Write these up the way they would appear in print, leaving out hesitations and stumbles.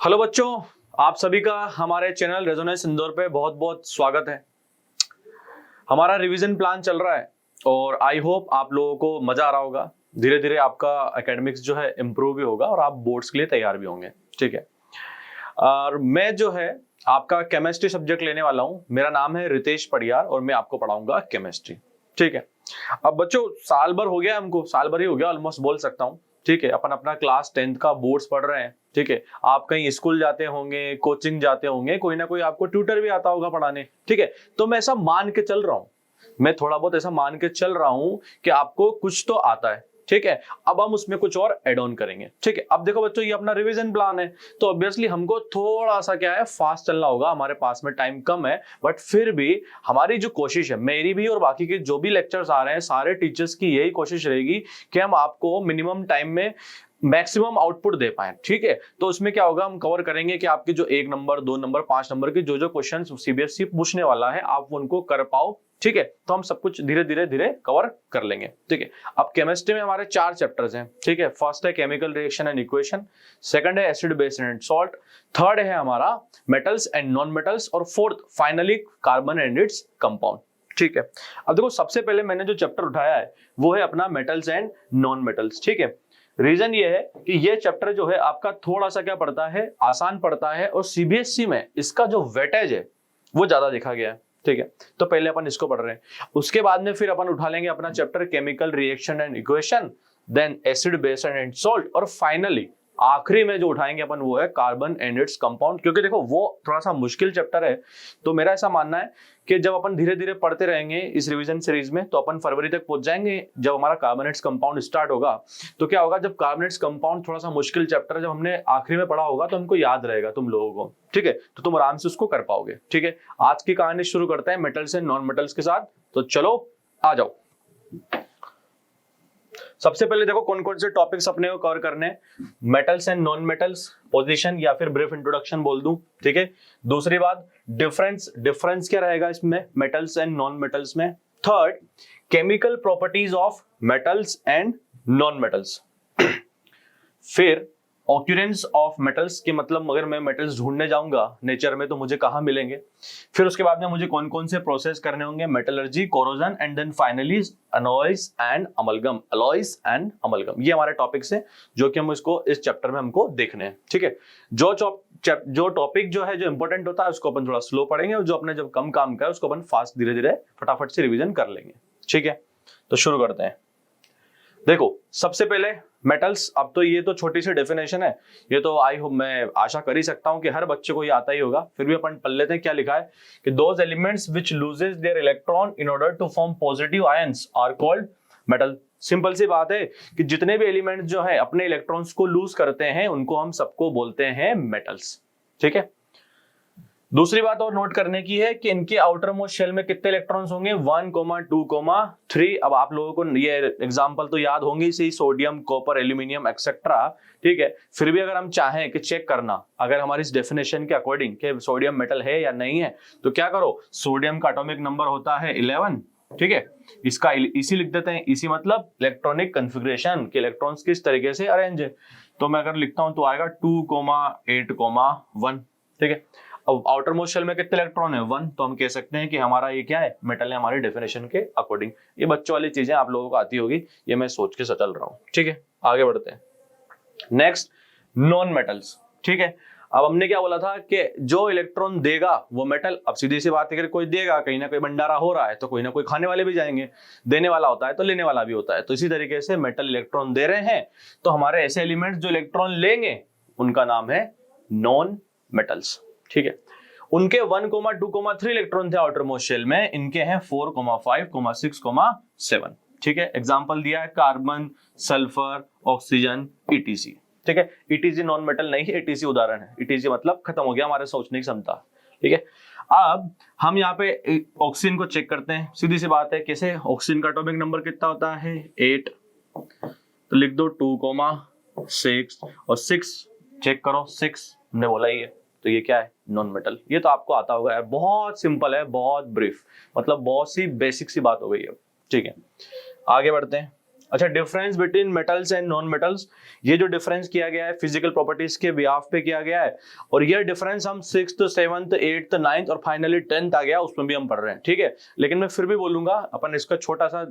Hello बच्चों, आप सभी का हमारे चैनल रेजोनेंस इंदौर पे बहुत बहुत स्वागत है। हमारा रिवीजन प्लान चल रहा है और आई होप आप लोगों को मजा आ रहा होगा। धीरे धीरे आपका एकेडमिक्स जो है इम्प्रूव भी होगा और आप बोर्ड्स के लिए तैयार भी होंगे। ठीक है। और मैं जो है आपका केमिस्ट्री सब्जेक्ट लेने वाला हूँ। मेरा नाम है रितेश पडियार और मैं आपको पढ़ाऊंगा केमिस्ट्री। ठीक है। अब बच्चों साल भर हो गया, हमको साल भर ही हो गया ऑलमोस्ट बोल सकता हूँ। ठीक है। अपन अपना क्लास 10th का बोर्ड्स पढ़ रहे हैं। ठीक है। आप कहीं स्कूल जाते होंगे, कोचिंग जाते होंगे, कोई ना कोई आपको ट्यूटर भी आता होगा पढ़ाने। ठीक है। तो मैं ऐसा मान के चल रहा हूँ, मैं थोड़ा बहुत ऐसा मान के चल रहा हूं कि आपको कुछ तो आता है। ठीक है। अब हम उसमें कुछ और एड ऑन करेंगे। ठीक है। अब देखो बच्चों, ये अपना रिवीजन प्लान है तो ऑब्वियसली हमको थोड़ा सा क्या है, फास्ट चलना होगा। हमारे पास में टाइम कम है, बट फिर भी हमारी जो कोशिश है, मेरी भी और बाकी के जो भी लेक्चर्स आ रहे हैं, सारे टीचर्स की यही कोशिश रहेगी कि हम आपको मिनिमम टाइम में मैक्सिमम आउटपुट दे पाए। ठीक है। तो उसमें क्या होगा, हम कवर करेंगे कि आपके जो 1 नंबर 2 नंबर 5 नंबर के जो क्वेश्चन सीबीएसई पूछने वाला है आप उनको कर पाओ। ठीक है। तो हम सब कुछ धीरे धीरे धीरे कवर कर लेंगे। ठीक है। अब केमिस्ट्री में हमारे 4 चैप्टर्स हैं। ठीक है। फर्स्ट है chemical reaction and equation, second है acid base and salt, third है हमारा मेटल्स एंड नॉन मेटल्स और fourth finally carbon and its compound. ठीक है। अब देखो, सबसे पहले मैंने जो चैप्टर उठाया है वो है अपना मेटल्स एंड नॉन मेटल्स। ठीक है। रीजन ये है कि ये चैप्टर जो है आपका थोड़ा सा क्या पड़ता है, आसान पड़ता है और सीबीएसई में इसका जो वेटेज है वो ज्यादा देखा गया है। ठीक है। तो पहले अपन इसको पढ़ रहे हैं, उसके बाद में फिर अपन उठा लेंगे अपना chapter chemical reaction and equation, then acid base and salt और फाइनली आखिरी में जो उठाएंगे अपन वो है कार्बन एंड इट्स कंपाउंड। क्योंकि देखो वो थोड़ा सा मुश्किल चैप्टर है, तो मेरा ऐसा मानना है कि जब अपन धीरे धीरे पढ़ते रहेंगे इस रिवीजन सीरीज में तो अपन फरवरी तक पहुंच जाएंगे। जब हमारा कार्बोनेट्स कंपाउंड स्टार्ट होगा तो क्या होगा, जब कार्बोनेट्स कंपाउंड थोड़ा सा मुश्किल चैप्टर है, जब हमने आखिरी में पढ़ा होगा तो हमको याद रहेगा तुम लोगों को। ठीक है। तो तुम आराम से उसको कर पाओगे। ठीक है। आज की कहानी शुरू करते हैं मेटल्स एंड नॉन मेटल्स के साथ। तो चलो आ जाओ। सबसे पहले देखो कौन कौन से टॉपिक्स अपने को कवर करने हैं। Metals and non metals, position या फिर ब्रीफ इंट्रोडक्शन बोल दूं। ठीक है। दूसरी बात, डिफरेंस क्या रहेगा इसमें मेटल्स एंड नॉन मेटल्स में। Third, chemical properties of metals and non metals. फिर ऑक्यूरेंस ऑफ मेटल्स के मतलब अगर मैं मेटल्स ढूंढने जाऊंगा नेचर में तो मुझे कहां मिलेंगे। फिर उसके बाद में मुझे कौन कौन से प्रोसेस करने होंगे, metallurgy, corrosion and then finally alloys and amalgam. ये हमारे टॉपिक्स हैं जो कि हम इसको इस चैप्टर में हमको देखने हैं। ठीक है। जो टॉपिक जो है जो इंपॉर्टेंट होता है उसको अपन थोड़ा स्लो पढ़ेंगे और जो अपने जब कम काम का है उसको अपन फास्ट धीरे धीरे फटाफट से रिविजन कर लेंगे। ठीक है। तो शुरू करते हैं। देखो सबसे पहले मेटल्स, अब तो ये तो छोटी सी डेफिनेशन है, ये तो मैं आशा कर ही सकता हूं कि हर बच्चे को ये आता ही होगा। फिर भी अपन पढ़ लेते हैं क्या लिखा है कि those elements which loses their electron in order to form positive ions are called metal. Simple सी बात है कि जितने भी एलिमेंट्स जो है अपने इलेक्ट्रॉन्स को लूज करते हैं उनको हम सबको बोलते हैं मेटल्स। ठीक है। दूसरी बात और नोट करने की है कि इनके आउटर मोस्ट शेल में कितने इलेक्ट्रॉन्स होंगे, 1, 2, 3। अब आप लोगों को ये एग्जांपल तो याद होंगे इसी, सोडियम, कॉपर, एल्यूमिनियम एक्सेट्रा। ठीक है। फिर भी अगर हम चाहें कि चेक करना अगर हमारी इस डेफिनेशन के अकॉर्डिंग कि सोडियम मेटल है या नहीं है तो क्या करो, सोडियम का एटॉमिक नंबर होता है 11। ठीक है। इसका इसी लिख देते हैं, इसी मतलब इलेक्ट्रॉनिक कॉन्फ़िगरेशन के इलेक्ट्रॉन्स किस तरीके से अरेंज है। तो मैं अगर लिखता हूं तो आएगा 2, 8, 1। ठीक है। अब आउटर मोस्ट शेल में कितने इलेक्ट्रॉन है, 1। तो हम कह सकते हैं कि हमारा ये क्या है, मेटल है हमारी डेफिनेशन के अकॉर्डिंग। ये बच्चों वाली चीजें आप लोगों को आती होगी, ये मैं सोच के चल रहा हूं। ठीक है। आगे बढ़ते हैं। Next, non metals. ठीक है। अब हमने क्या बोला था कि जो इलेक्ट्रॉन देगा वो मेटल। अब सीधी सी बात है कि कोई देगा, कहीं ना कोई भंडारा हो रहा है तो कोई ना कोई खाने वाले भी जाएंगे, देने वाला होता है तो लेने वाला भी होता है। तो इसी तरीके से मेटल इलेक्ट्रॉन दे रहे हैं तो हमारे ऐसे एलिमेंट्स जो इलेक्ट्रॉन लेंगे उनका नाम है नॉन मेटल्स। ठीक है। उनके 1, 2, 3 इलेक्ट्रॉन थे आउटर मोस्ट शेल में, इनके हैं 4, 5, 6, 7। ठीक है। एग्जांपल दिया है कार्बन, सल्फर, ऑक्सीजन, ईटीसी। ठीक है। ईटीसी नॉन मेटल नहीं है, ईटीसी उदाहरण है। ईटीसी मतलब खत्म हो गया हमारे सोचने की क्षमता। ठीक है। अब हम यहाँ पे ऑक्सीजन को चेक करते हैं। सीधी सी बात है, कैसे, ऑक्सीजन का एटॉमिक नंबर कितना होता है, 8। तो लिख दो 2, 6 और 6 चेक करो, 6 हमने बोला ही है तो ये क्या है, नॉन मेटल। ये तो आपको आता होगा यार, बहुत सिंपल है, बहुत ब्रीफ, मतलब बहुत सी बेसिक सी बात हो गई है। ठीक है। आगे बढ़ते हैं। अच्छा, difference between metals and non metals, ये जो डिफरेंस किया गया है फिजिकल प्रॉपर्टीज के बिहाफ पे किया गया है, और ये डिफरेंस हम 6th 7th 8th 9th और फाइनली 10th आ गया उसमें भी हम पढ़ रहे हैं, ठीक है। लेकिन मैं फिर भी बोलूंगा अपन इसका छोटा सा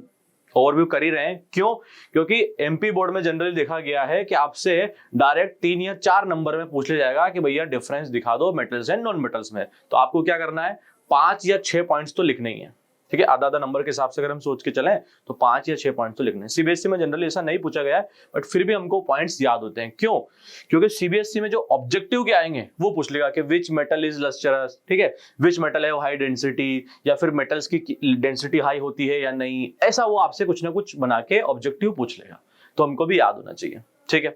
ओवरव्यू कर ही रहे हैं, क्यों? क्योंकि एमपी बोर्ड में जनरली देखा गया है कि आपसे डायरेक्ट 3 या 4 नंबर में पूछ लिया जाएगा कि भैया डिफरेंस दिखा दो मेटल्स एंड नॉन मेटल्स में, तो आपको क्या करना है, 5 या 6 पॉइंट्स तो लिखने ही है, ठीक है। आधा आधा नंबर के हिसाब से अगर हम सोच के चलें तो 5 या 6 पॉइंट तो लिखने हैं। सीबीएसई में जनरली ऐसा नहीं पूछा गया है, बट फिर भी हमको पॉइंट्स याद होते हैं, क्यों? क्योंकि सीबीएसई में जो ऑब्जेक्टिव के आएंगे वो पूछ लेगा कि विच मेटल इज लस्टरस, ठीक है, विच मेटल है हाई डेंसिटी, या फिर मेटल्स की डेंसिटी हाई होती है या नहीं, ऐसा वो आपसे कुछ ना कुछ बना के ऑब्जेक्टिव पूछ लेगा, तो हमको भी याद होना चाहिए, ठीक है।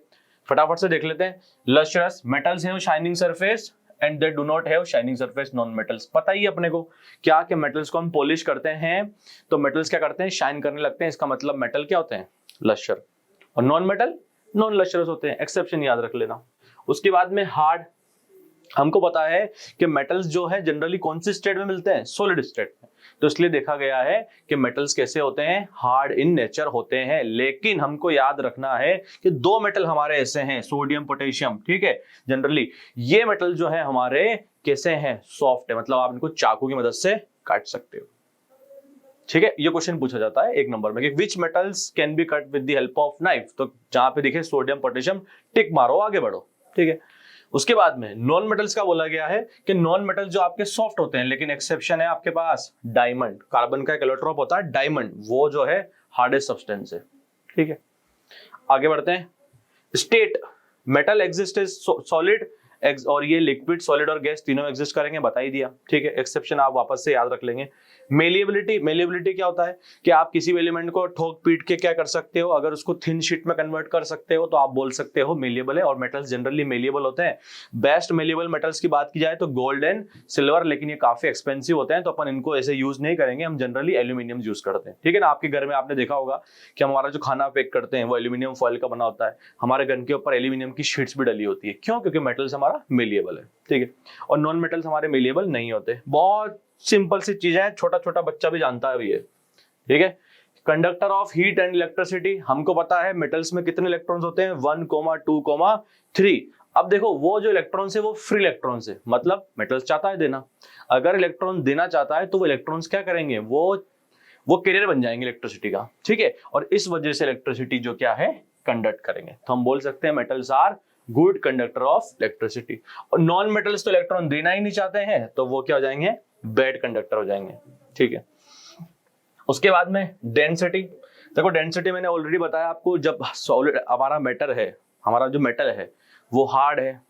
फटाफट से देख लेते हैं। लस्टरस मेटल्स है shining surface and they do not have shining surface. Non metals पता ही अपने को क्या कि मेटल्स को हम पॉलिश करते हैं तो मेटल्स क्या करते हैं, शाइन करने लगते हैं, इसका मतलब मेटल क्या होते हैं, लस्टर। और नॉन मेटल नॉन लस्टरस होते हैं, एक्सेप्शन याद रख लेना। उसके बाद में हार्ड, हमको पता है कि मेटल्स जो है जनरली कौन से स्टेट में मिलते हैं, सॉलिड स्टेट में, तो इसलिए देखा गया है कि मेटल्स कैसे होते हैं, हार्ड इन नेचर होते हैं। लेकिन हमको याद रखना है कि 2 मेटल हमारे ऐसे हैं, सोडियम पोटेशियम, ठीक है। जनरली ये मेटल जो है हमारे कैसे हैं, सॉफ्ट है, मतलब आप इनको चाकू की मदद से काट सकते हो, ठीक है। ये क्वेश्चन पूछा जाता है 1 नंबर में कि which metals can be cut with the help of knife, तो जहां पे दिखे सोडियम पोटेशियम टिक मारो, आगे बढ़ो, ठीक है। उसके बाद में नॉन मेटल्स का बोला गया है कि नॉन मेटल जो आपके सॉफ्ट होते हैं, लेकिन एक्सेप्शन है आपके पास डायमंड, कार्बन का एक इलेक्ट्रॉन होता है डायमंड, वो जो है हार्डेस्ट सब्सटेंस है, ठीक है। आगे बढ़ते हैं। State, metal exist is solid, और ये लिक्विड, सॉलिड और गैस तीनों एग्जिस्ट करेंगे, बता ही दिया, ठीक है। एक्सेप्शन आप वापस से याद रख लेंगे। मेलिएबिलिटी, मेलिएबिलिटी क्या होता है कि आप किसी भी एलिमेंट को ठोक पीट के क्या कर सकते हो, अगर उसको थिन शीट में कन्वर्ट कर सकते हो तो आप बोल सकते हो मेलिएबल है, और मेटल्स जनरली मेलिएबल होते हैं। बेस्ट मेलिएबल मेटल्स की बात की जाए तो गोल्ड एंड सिल्वर, लेकिन ये काफी एक्सपेंसिव होते हैं तो अपन इनको ऐसे यूज नहीं करेंगे, हम जनरली एल्यूमिनियम यूज करते हैं, ठीक है ना। आपके घर में आपने देखा होगा कि हमारा जो खाना पैक करते हैं वो एल्यूमिनियम फॉइल का बना होता है, हमारे गन के ऊपर एल्यूमिनियम की शीट्स भी डली होती है, क्यों? क्योंकि मेटल्स हमारा मेलिएबल है, ठीक है। और नॉन मेटल्स हमारे मेलिएबल नहीं होते। बहुत सिंपल सी चीज है, छोटा छोटा बच्चा भी जानता है ये, ठीक है। Conductor of heat and electricity, हमको पता है मेटल्स में कितने इलेक्ट्रॉन्स होते हैं, 1, 2, 3। अब देखो वो जो इलेक्ट्रॉन्स है वो फ्री इलेक्ट्रॉन्स है, मतलब मेटल्स चाहता है देना, अगर इलेक्ट्रॉन देना चाहता है तो वो इलेक्ट्रॉन्स क्या करेंगे, वो कैरियर बन जाएंगे इलेक्ट्रिसिटी का, ठीक है। और इस वजह से इलेक्ट्रिसिटी जो क्या है, कंडक्ट करेंगे, तो हम बोल सकते हैं metals are good conductor of electricity. और नॉन मेटल्स तो इलेक्ट्रॉन देना ही नहीं चाहते हैं तो वो क्या हो जाएंगे, बैड कंडक्टर हो जाएंगे, ठीक है। उसके बाद में डेंसिटी, देखो डेंसिटी मैंने ऑलरेडी बताया आपको, जब सॉलिड हमारा मैटर है, हमारा जो मेटल है वो हार्ड है,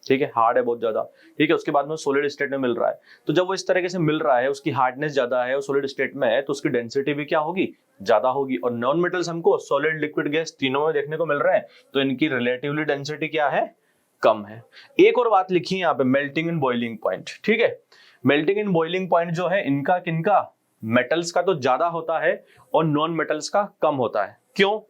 ठीक है, हार्ड है बहुत ज्यादा, ठीक है। उसके बाद में सॉलिड स्टेट में मिल रहा है, तो जब वो इस तरीके से मिल रहा है, उसकी हार्डनेस ज्यादा है, वो सॉलिड स्टेट में है, तो उसकी डेंसिटी भी क्या होगी, ज्यादा होगी। और नॉन मेटल्स हमको सॉलिड, लिक्विड, गैस तीनों में देखने को मिल रहे हैं, तो इनकी रिलेटिवली डेंसिटी क्या है, कम है। एक और बात लिखी है यहाँ पे, मेल्टिंग एंड बॉइलिंग पॉइंट, ठीक है। मेल्टिंग एंड बॉइलिंग पॉइंट जो है इनका किनका, मेटल्स का तो ज्यादा होता है और नॉन मेटल्स का कम होता है, क्यों?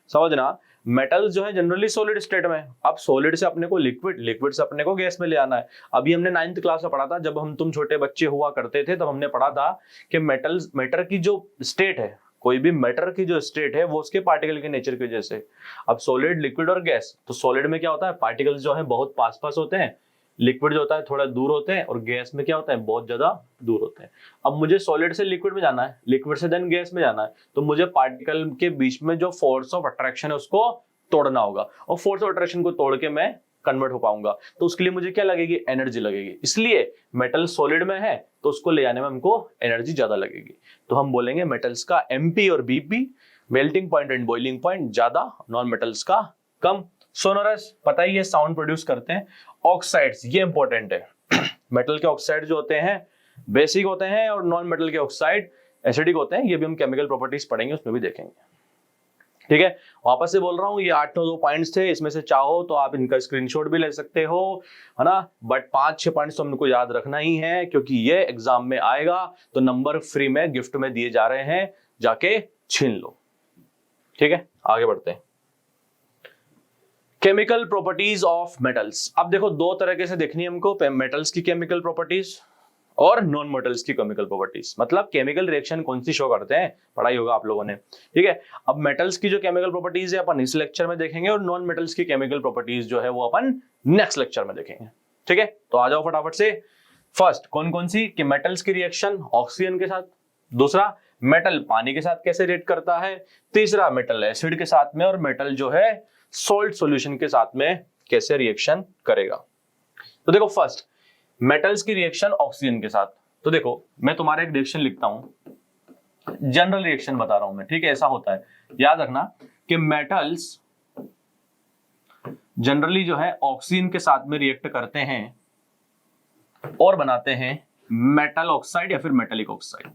समझना, मेटल्स जो है जनरली सॉलिड स्टेट में, अब सॉलिड से अपने को लिक्विड, लिक्विड से अपने को गैस में ले आना है। अभी हमने 9th क्लास में पढ़ा था, जब तुम छोटे बच्चे हुआ करते थे तब हमने पढ़ा था कि मेटल्स, मैटर की जो स्टेट है, कोई भी मैटर की जो स्टेट है वो उसके पार्टिकल के नेचर की वजह से। अब सॉलिड, लिक्विड और गैस, तो सॉलिड में क्या होता है, पार्टिकल्स जो है बहुत पास पास होते हैं, लिक्विड जो होता है थोड़ा दूर होते हैं, और गैस में क्या होता है, बहुत ज्यादा दूर होते हैं। अब मुझे सॉलिड से लिक्विड में जाना है, लिक्विड से देन गैस में जाना है, तो मुझे पार्टिकल के बीच में जो फोर्स ऑफ अट्रैक्शन है उसको तोड़ना होगा, और फोर्स ऑफ अट्रैक्शन को तोड़ के मैं कन्वर्ट हो पाऊंगा, तो उसके लिए मुझे क्या लगेगी, एनर्जी लगेगी। इसलिए मेटल सॉलिड में है तो उसको ले जाने में हमको एनर्जी ज्यादा लगेगी, तो हम बोलेंगे मेटल्स का एमपी और BP, melting point and boiling point ज्यादा, नॉन मेटल्स का कम। सोनोरस, पता ही है साउंड प्रोड्यूस करते हैं। ऑक्साइड्स, ये इंपॉर्टेंट है मेटल के ऑक्साइड जो होते हैं बेसिक होते हैं, और नॉन मेटल के ऑक्साइड एसिडिक होते हैं, ये भी हम केमिकल प्रॉपर्टीज पढ़ेंगे, उसमें भी देखेंगे, ठीक है। वापस से बोल रहा हूँ, ये 8-9 पॉइंट्स थे, इसमें से चाहो तो आप इनका स्क्रीनशॉट भी ले सकते हो, है ना, बट 5-6 पॉइंट्स तो हमको याद रखना ही है, क्योंकि ये एग्जाम में आएगा तो नंबर फ्री में गिफ्ट में दिए जा रहे हैं, जाके छीन लो, ठीक है। आगे बढ़ते हैं। केमिकल प्रॉपर्टीज ऑफ मेटल्स, अब देखो 2 तरीके से देखनी है हमको मेटल्स की केमिकल प्रॉपर्टीज, और नॉन मेटल्स की केमिकल प्रॉपर्टीज, मतलब केमिकल रिएक्शन कौन सी शो करते हैं, पढ़ाई होगा आप लोगों ने, ठीक है। अब मेटल्स की जो केमिकल प्रॉपर्टीज है अपन इस लेक्चर में देखेंगे और नॉन मेटल्स की केमिकल प्रॉपर्टीज जो है वो अपन नेक्स्ट लेक्चर में देखेंगे, ठीक है। तो आ जाओ फटाफट से। फर्स्ट कौन कौन सी कि मेटल्स की रिएक्शन ऑक्सीजन के साथ, दूसरा मेटल पानी के साथ कैसे रिएक्ट करता है, तीसरा मेटल एसिड के साथ में, और मेटल जो है सॉल्ट सॉल्यूशन के साथ में कैसे रिएक्शन करेगा। तो देखो फर्स्ट मेटल्स की रिएक्शन ऑक्सीजन के साथ, तो देखो मैं तुम्हारा एक रिएक्शन लिखता हूं, जनरल रिएक्शन बता रहा हूं मैं, ठीक है। ऐसा होता है, याद रखना कि मेटल्स जनरली जो है ऑक्सीजन के साथ में रिएक्ट करते हैं और बनाते हैं मेटल ऑक्साइड या फिर मेटेलिक ऑक्साइड,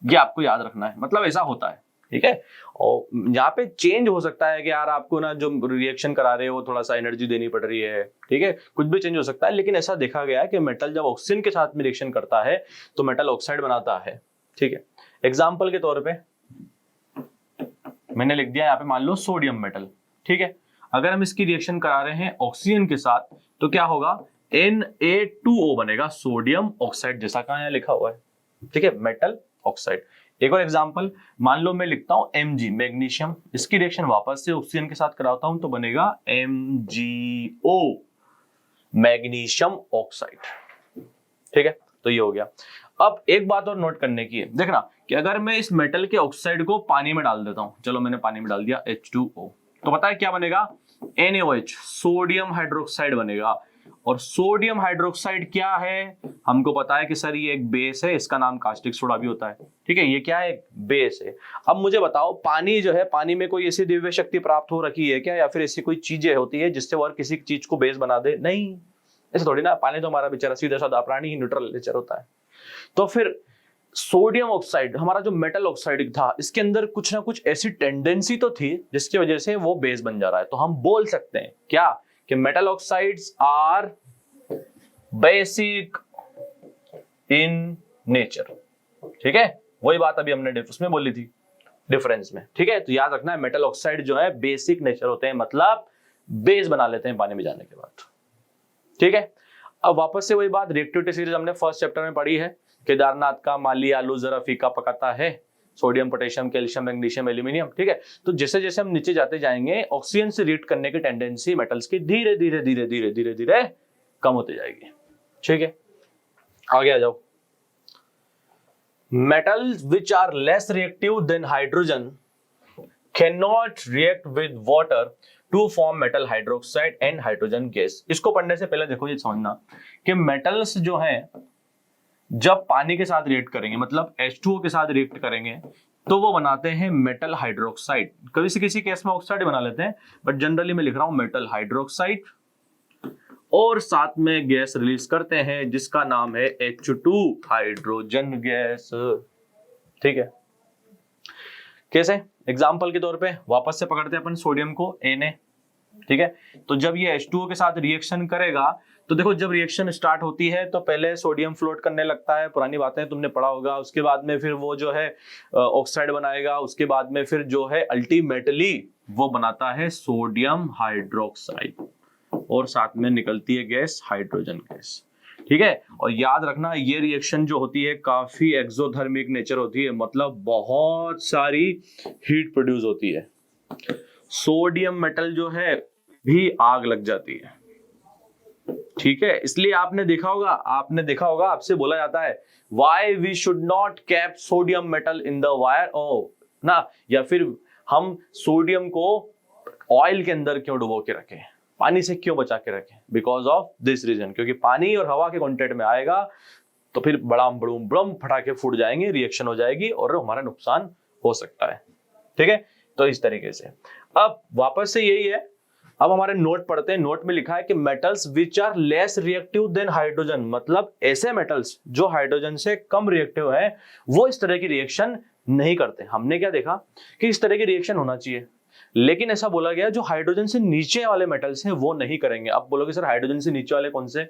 ये आपको याद रखना है, मतलब ऐसा होता है, ठीक है। और यहाँ पे चेंज हो सकता है कि यार आपको ना जो रिएक्शन करा रहे हो वो थोड़ा सा एनर्जी देनी पड़ रही है, ठीक है, कुछ भी चेंज हो सकता है, लेकिन ऐसा देखा गया है कि मेटल जब ऑक्सीजन के साथ में रिएक्शन करता है तो मेटल ऑक्साइड बनाता है, ठीक है। एग्जाम्पल के तौर पे मैंने लिख दिया यहाँ पे, मान लो सोडियम मेटल, ठीक है। अगर हम इसकी रिएक्शन करा रहे हैं ऑक्सीजन के साथ तो क्या होगा, Na2O बनेगा, सोडियम ऑक्साइड, जैसा कहा यहाँ लिखा हुआ है, ठीक है, मेटल ऑक्साइड। एक और एग्जांपल, मान लो मैं लिखता हूं Mg मैग्नीशियम, इसकी रिएक्शन वापस से ऑक्सीजन के साथ कराता हूं तो बनेगा MgO मैग्नीशियम ऑक्साइड, ठीक है। तो ये हो गया। अब एक बात और नोट करने की है, देखना कि अगर मैं इस मेटल के ऑक्साइड को पानी में डाल देता हूं, चलो मैंने पानी में डाल दिया H2O, तो पता है क्या बनेगा, NaOH सोडियम हाइड्रोक्साइड बनेगा। और सोडियम हाइड्रोक्साइड क्या है, हमको पता है कि सर ये एक बेस है, इसका नाम कास्टिक सोडा भी होता है, ठीक है, ये क्या है, बेस है। अब मुझे बताओ पानी जो है, पानी में कोई ऐसी दिव्य शक्ति प्राप्त हो रखी है क्या, या फिर ऐसी कोई चीजें होती है जिससे वो किसी चीज को बेस बना दे, नहीं, ऐसे थोड़ी ना, पानी तो हमारा बेचारा सीधा साधा प्राणी ही, न्यूट्रल नेचर होता है। तो फिर सोडियम ऑक्साइड हमारा जो मेटल ऑक्साइड था, इसके अंदर कुछ ना कुछ ऐसी टेंडेंसी तो थी जिसकी वजह से वो बेस बन जा रहा है, तो हम बोल सकते हैं क्या कि metal oxides are basic in nature, ठीक है। वही बात अभी हमने उसमें बोली थी डिफरेंस में, ठीक है। तो याद रखना है मेटल ऑक्साइड जो है बेसिक नेचर होते हैं, मतलब बेस बना लेते हैं पानी में जाने के बाद, ठीक है। अब वापस से वही बात, रिएक्टिविटी सीरीज हमने फर्स्ट चैप्टर में पढ़ी है, केदारनाथ का माली आलू जरा फीका पकाता है, sodium potassium calcium magnesium aluminium, ठीक है। तो जैसे जैसे हम नीचे जाते जाएंगे ऑक्सीजन से रिएक्ट करने की टेंडेंसी मेटल्स की धीरे धीरे धीरे धीरे धीरे धीरे कम होती जाएगी, ठीक है। आगे आ जाओ, metals which are less reactive than hydrogen can not react with water to form metal hydroxide and hydrogen gas. इसको पढ़ने से पहले देखो ये समझना कि मेटल्स जो है जब पानी के साथ रिएक्ट करेंगे, मतलब H2O के साथ रिएक्ट करेंगे, तो वो बनाते हैं मेटल हाइड्रोक्साइड, कभी से किसी केस में ऑक्साइड बना लेते हैं, बट जनरली मैं लिख रहा हूं मेटल हाइड्रोक्साइड, और साथ में गैस रिलीज करते हैं जिसका नाम है H2 हाइड्रोजन गैस, ठीक है। कैसे, एग्जाम्पल के तौर पे वापस से पकड़ते हैं अपन सोडियम को Na, ठीक है। तो जब ये H2O के साथ रिएक्शन करेगा तो देखो जब रिएक्शन स्टार्ट होती है तो पहले सोडियम फ्लोट करने लगता है, पुरानी बातें तुमने पढ़ा होगा, उसके बाद में फिर वो जो है ऑक्साइड बनाएगा, उसके बाद में फिर जो है अल्टीमेटली वो बनाता है सोडियम हाइड्रोक्साइड, और साथ में निकलती है गैस हाइड्रोजन गैस, ठीक है। और याद रखना ये रिएक्शन जो होती है काफी एक्सोथर्मिक नेचर होती है, मतलब बहुत सारी हीट प्रोड्यूस होती है, सोडियम मेटल जो है भी आग लग जाती है, ठीक है। इसलिए आपने देखा होगा आपसे बोला जाता है why we should not keep sodium metal in the wire, ओ ना, या फिर हम सोडियम को ऑयल के अंदर क्यों डुबो के रखें, पानी से क्यों बचा के रखें, बिकॉज ऑफ दिस रीजन, क्योंकि पानी और हवा के कॉन्टेक्ट में आएगा तो फिर बड़ाम बड़ूम ब्रम फटाके फूट जाएंगे, रिएक्शन हो जाएगी और हमारा नुकसान हो सकता है, ठीक है। तो इस तरीके से अब वापस से यही है, अब हमारे नोट पढ़ते हैं, नोट में लिखा है कि metals which are less reactive than hydrogen, मतलब ऐसे मेटल्स जो हाइड्रोजन से कम रिएक्टिव है वो इस तरह की रिएक्शन नहीं करते। हमने क्या देखा कि इस तरह की रिएक्शन होना चाहिए, लेकिन ऐसा बोला गया जो हाइड्रोजन से नीचे वाले मेटल्स हैं वो नहीं करेंगे। अब बोलोगे सर हाइड्रोजन से नीचे वाले कौन से,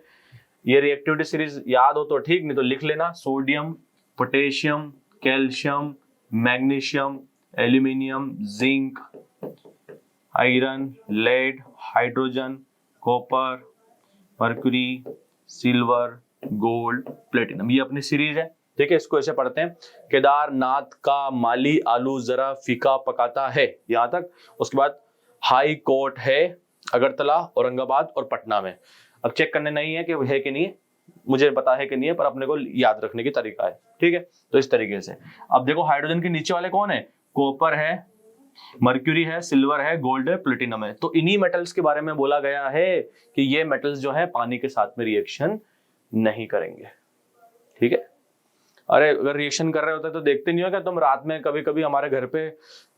ये रिएक्टिविटी सीरीज याद हो तो ठीक, नहीं तो लिख लेना, sodium potassium calcium magnesium aluminium zinc iron lead hydrogen copper mercury silver gold platinum, ये अपनी सीरीज है। ठीक है, इसको ऐसे पढ़ते हैं, केदारनाथ का माली आलू जरा फीका पकाता है, यहां तक। उसके बाद हाई कोर्ट है अगरतला, औरंगाबाद और पटना में। अब चेक करने नहीं है कि है कि नहीं है, मुझे पता है कि नहीं है, पर अपने को याद रखने की तरीका है। ठीक है, तो इस तरीके से अब देखो हाइड्रोजन के नीचे वाले कौन है, कॉपर है, मर्क्यूरी है, सिल्वर है, गोल्ड है, प्लेटिनम है। तो इन्हीं मेटल्स के बारे में बोला गया है कि ये मेटल्स जो है पानी के साथ में रिएक्शन नहीं करेंगे। ठीक है, अरे अगर रिएक्शन कर रहे होते तो देखते नहीं हो क्या तुम रात में कभी कभी हमारे घर पे,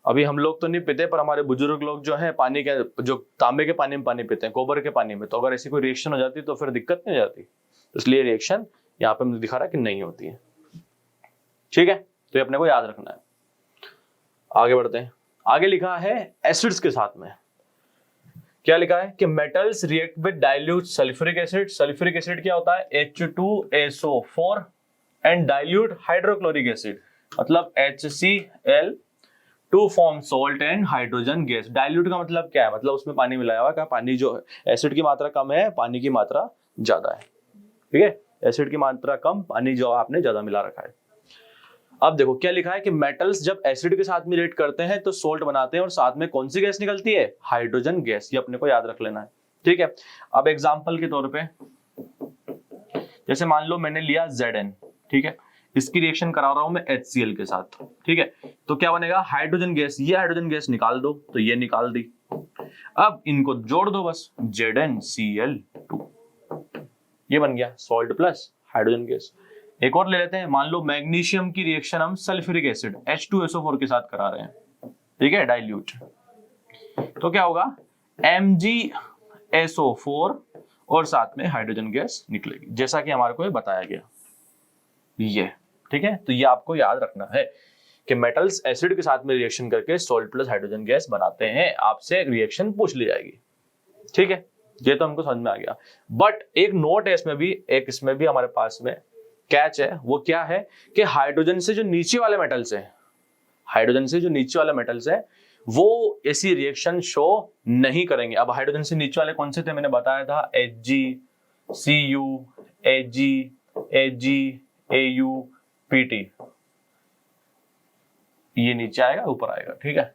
अभी हम लोग तो नहीं पीते पर हमारे बुजुर्ग लोग जो है पानी के, जो तांबे के पानी में पानी पीते हैं, गोबर के पानी में, तो अगर ऐसी कोई रिएक्शन हो जाती तो फिर दिक्कत नहीं हो जाती। इसलिए रिएक्शन यहाँ पे मुझे दिखा रहा है कि नहीं होती है। ठीक है, तो ये अपने को याद रखना है। आगे बढ़ते हैं, आगे लिखा है एसिड्स के साथ में क्या लिखा है कि metals react with dilute sulphuric acid. Sulphuric acid क्या होता है, H2SO4 and dilute hydrochloric acid, मतलब HCl to form salt and hydrogen gas. Dilute का मतलब क्या है, मतलब उसमें पानी मिलाया हुआ, क्या पानी जो एसिड की मात्रा कम है, पानी की मात्रा ज्यादा है। ठीक है, एसिड की मात्रा कम, पानी जो आपने ज्यादा मिला रखा है। अब देखो क्या लिखा है कि मेटल्स जब एसिड के साथ में रिएक्ट करते हैं तो सोल्ट बनाते हैं और साथ में कौन सी गैस निकलती है, हाइड्रोजन गैस। ये अपने को याद रख लेना है। ठीक है, अब एग्जांपल के तौर पे जैसे मान लो मैंने लिया Zn, ठीक है, इसकी रिएक्शन करा रहा हूं मैं HCl के साथ। ठीक है, तो क्या बनेगा, हाइड्रोजन गैस, ये हाइड्रोजन गैस निकाल दो, तो ये निकाल दी। अब इनको जोड़ दो बस, ZnCl2, ये बन गया सॉल्ट प्लस हाइड्रोजन गैस। एक और ले लेते हैं, मान लो मैग्नीशियम की रिएक्शन हम सल्फ्यूरिक एसिड H2SO4 के साथ करा रहे हैं, ठीक है, डाइल्यूट, तो क्या होगा, MgSO4 और साथ में हाइड्रोजन गैस निकलेगी, जैसा कि हमारे को बताया गया ये। ठीक है, तो ये आपको याद रखना है कि मेटल्स एसिड के साथ में रिएक्शन करके सॉल्ट प्लस हाइड्रोजन गैस बनाते हैं। आपसे रिएक्शन पूछ ली जाएगी। ठीक है, ये तो हमको समझ में आ गया। बट एक नोट है इसमें भी, एक इसमें भी हमारे पास में कैच है, वो क्या है कि हाइड्रोजन से जो नीचे वाले मेटल्स हैं, हाइड्रोजन से जो नीचे वाले मेटल्स है वो ऐसी रिएक्शन शो नहीं करेंगे। अब हाइड्रोजन से नीचे वाले कौन से थे, मैंने बताया था Hg, Cu, Ag, Ag, Au, Pt, ये नीचे आएगा ऊपर आएगा। ठीक है,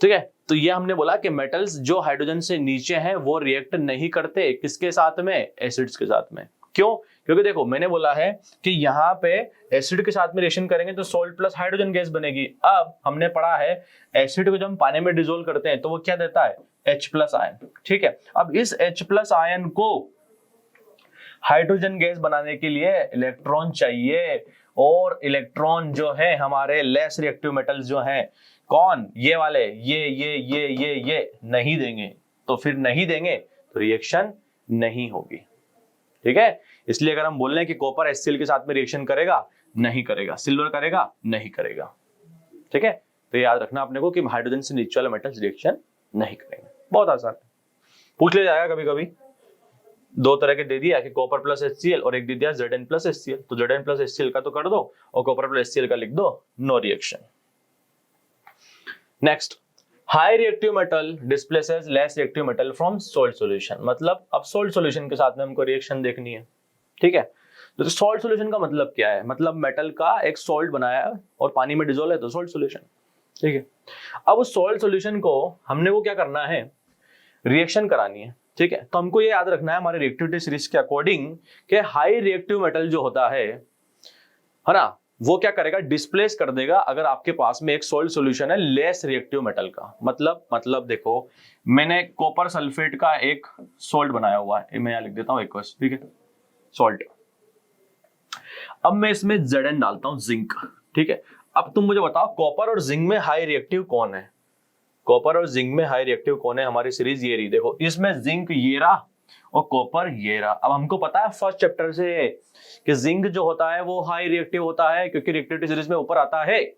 ठीक है, तो ये हमने बोला कि मेटल्स जो हाइड्रोजन से नीचे हैं वो रिएक्ट नहीं करते, किसके साथ में, एसिड्स के साथ में। क्यों, क्योंकि देखो मैंने बोला है कि यहाँ पे एसिड के साथ में रिएक्शन करेंगे तो सोल्ट प्लस हाइड्रोजन गैस बनेगी। अब हमने पढ़ा है एसिड को जब हम पानी में डिसोल्व करते हैं तो वो क्या देता है, H+ आयन। ठीक है, अब इस H+ आयन को हाइड्रोजन गैस बनाने के लिए इलेक्ट्रॉन चाहिए, और इलेक्ट्रॉन जो है हमारे लेस रिएक्टिव मेटल्स जो हैं, कौन, ये वाले, ये नहीं देंगे। तो फिर नहीं देंगे तो रिएक्शन नहीं होगी। ठीक है, इसलिए अगर हम बोल रहे हैं कि कॉपर HCl के साथ में रिएक्शन करेगा, नहीं करेगा, सिल्वर करेगा, नहीं करेगा। ठीक है, तो याद रखना अपने को कि हाइड्रोजन से नीचे वाले मेटल्स रिएक्शन नहीं करेंगे। बहुत आसान है, पूछ लिया जाएगा कभी कभी। दो तरह के दे दिया कि कॉपर प्लस HCl और एक दे दिया Zn प्लस HCl, तो Zn प्लस HCl का तो कर दो और कॉपर प्लस HCl का लिख दो, no reaction. Next, high reactive metal displaces less reactive metal from salt solution. मतलब अब सॉल्ट सॉल्यूशन के साथ में हमको रिएक्शन देखनी है। ठीक है, तो सॉल्ट सॉल्यूशन का मतलब क्या है, मतलब मेटल का एक सॉल्ट बनाया और पानी में डिसोल्व है तो सॉल्ट सॉल्यूशन। ठीक है, अब उस सॉल्ट सॉल्यूशन को हमने वो क्या करना है, रिएक्शन करानी है। ठीक है, तो हमको ये याद रखना है हमारे रिएक्टिविटी सीरीज के अकॉर्डिंग कि हाई रिएक्टिव मेटल जो होता है ना, वो क्या करेगा, डिस्प्लेस कर देगा अगर आपके पास में एक सॉल्ट सॉल्यूशन है लेस रिएक्टिव मेटल का। मतलब देखो मैंने कॉपर सल्फेट का एक सॉल्ट बनाया हुआ है, मैं यहां लिख देता हूं एक बस, ठीक है, सॉल्ट। अब मैं इसमें Zn डालता हूं, जिंक। ठीक है, अब तुम मुझे बताओ कॉपर और जिंक में हाई रिएक्टिव कौन है, कॉपर और जिंक में हाई रिएक्टिव कौन है, हमारी सीरीज ये रही। देखो इसमें जिंक ये रहा और कॉपर ये रहा। अब हमको पता है फर्स्ट चैप्टर से कि जिंक जो होता है वो हाई रिएक्टिव होता है क्योंकि रिएक्टिविटी सीरीज में ऊपर आता है,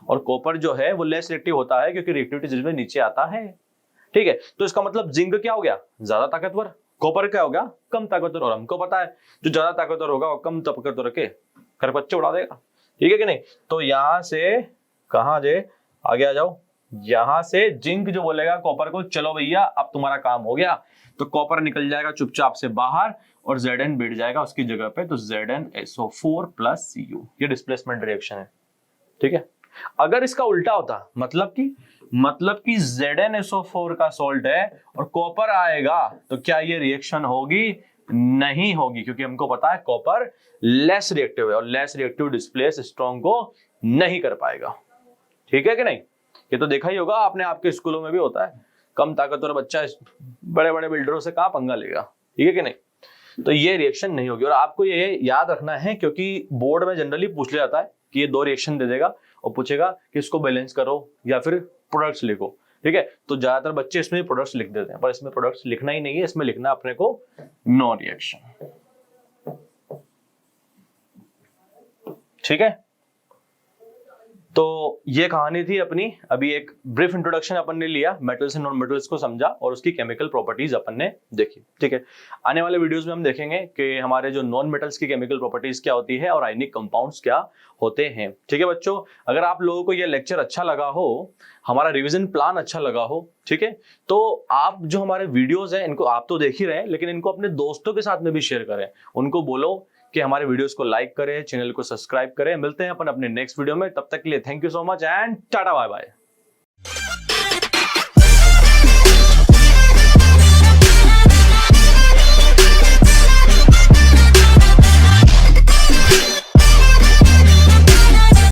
और कॉपर जो है वो लेस रिएक्टिव होता है क्योंकि रिएक्टिविटी सीरीज में नीचे आता है। ठीक है, तो इसका मतलब जिंक क्या हो गया, ज्यादा ताकतवर, कॉपर क्या हो गया, कम ताकतवर। और हमको पता है जो ज्यादा ताकतवर होगा वो कम ताकतवर के खरपच्चे उड़ा देगा। ठीक है कि नहीं, तो यहां से कहां जे आगे आ जाओ, यहां से जिंक जो बोलेगा कॉपर को, चलो भैया अब तुम्हारा काम हो गया, तो कॉपर निकल जाएगा चुपचाप से बाहर और Zn बैठ जाएगा उसकी जगह पे, तो ZnSO4 प्लस Cu, ये डिस्प्लेसमेंट रिएक्शन है। ठीक है, अगर इसका उल्टा होता, मतलब कि ZnSO4 का सॉल्ट है और कॉपर आएगा, तो क्या ये रिएक्शन होगी? नहीं होगी, क्योंकि हमको पता है कॉपर लेस रिएक्टिव है और लेस रिएक्टिव डिस्प्लेस स्ट्रॉन्ग को नहीं कर पाएगा। ठीक है कि नहीं? ये तो देखा ही होगा आपने, आपके स्कूलों में भी होता है, कम ताकतवर बच्चा बड़े बड़े बिल्डरों से कहां पंगा लेगा। ठीक है कि नहीं? तो ये रिएक्शन नहीं होगी। और आपको ये याद रखना है, क्योंकि बोर्ड में जनरली पूछ लिया जाता है कि ये दो रिएक्शन दे देगा और पूछेगा कि इसको बैलेंस करो या फिर प्रोडक्ट्स लिखो। ठीक है, तो ज्यादातर बच्चे इसमें प्रोडक्ट्स लिख देते हैं, पर इसमें प्रोडक्ट्स लिखना ही नहीं है, इसमें लिखना अपने को नो रिएक्शन। ठीक है, तो ये कहानी थी अपनी। अभी एक ब्रीफ इंट्रोडक्शन अपन ने लिया, मेटल्स एंड नॉन मेटल्स को समझा और उसकी केमिकल प्रॉपर्टीज अपन ने देखी। ठीक है, आने वाले वीडियोस में हम देखेंगे कि हमारे जो नॉन मेटल्स की केमिकल प्रॉपर्टीज क्या होती है और आयनिक कंपाउंड्स क्या होते हैं। ठीक है बच्चों, अगर आप लोगों को ये लेक्चर अच्छा लगा हो, हमारा रिविजन प्लान अच्छा लगा हो, ठीक है, तो आप जो हमारे वीडियोज हैं इनको आप तो देख ही रहे हैं, लेकिन इनको अपने दोस्तों के साथ में भी शेयर करें। उनको बोलो कि हमारे वीडियोस को लाइक करें, चैनल को सब्सक्राइब करें। मिलते हैं अपन अपने नेक्स्ट वीडियो में, तब तक के लिए thank you so much and tata bye bye.